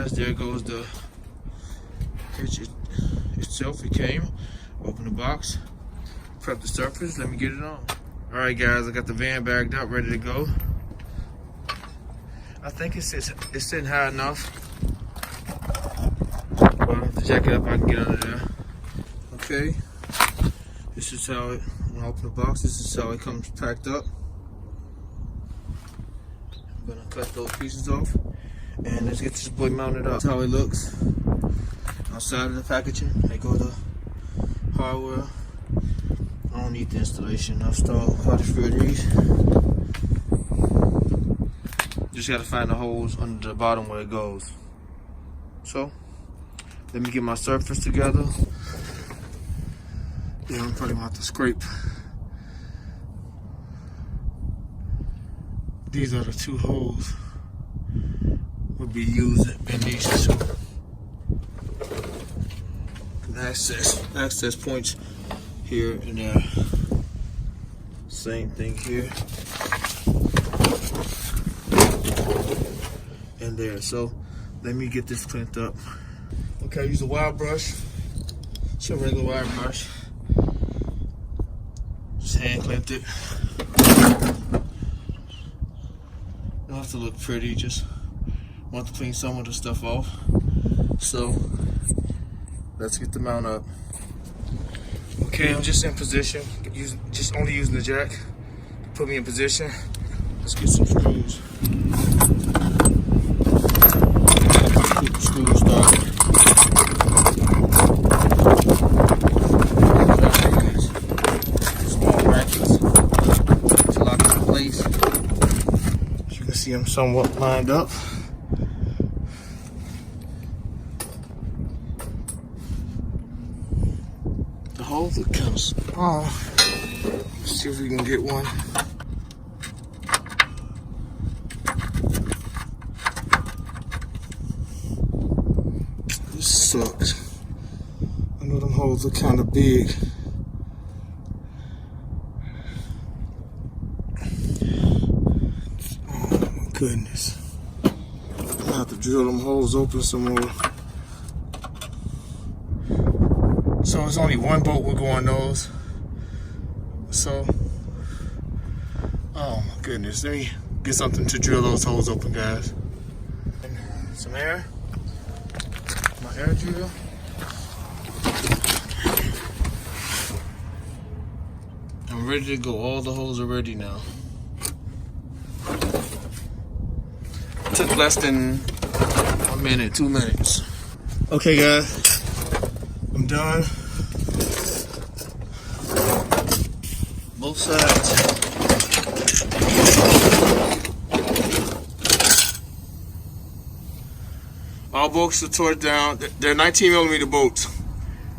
guys, there goes the hitch itself. It came. Open the box. Prep the surface. Let me get it on. Alright guys, I got the van bagged up, ready to go. I think it's sitting high enough. Well, I have to jack it up, I can get under there. Okay. This is how it, when I open the box, this is how it comes packed up. I'm gonna cut those pieces off. And let's get this boy mounted up. That's how it looks. Outside of the packaging, there go the hardware. I don't need the installation. I'll install quite a few of these. Just gotta find the holes under the bottom where it goes. So, let me get my surface together. Yeah, I'm probably gonna have to scrape. These are the two holes we'll be using in these two. Access points here and there. Same thing here and there. So let me get this cleaned up. Okay, I use a wire brush. It's a regular wire brush. Just hand clamped it. Don't have to look pretty, just want to clean some of the stuff off. So let's get the mount up. Okay, I'm just in position. Just only using the jack to put me in position. Let's get some screws. Get the screws started. Small brackets to lock it in place. As you can see, I'm somewhat lined up. The holes are kind of small. Let's see if we can get one. This sucks. I know them holes are kind of big. Oh my goodness. I'm gonna have to drill them holes open some more. So it's only one bolt will go on those. So, oh my goodness, let me get something to drill those holes open, guys. And some air, my air drill. I'm ready to go. All the holes are ready now. It took less than a minute, 2 minutes. Okay, guys, I'm done. Both sides. All bolts are torqued down. They're 19mm bolts.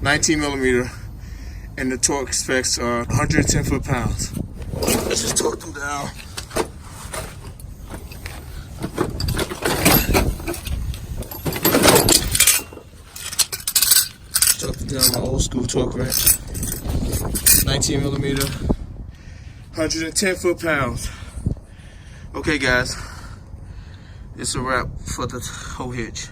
19mm. And the torque specs are 110 foot-pounds. Let's just torque them down. Torque them down my old school torque wrench. 19mm. 110 foot-pounds. Okay, guys, it's a wrap for the whole hitch.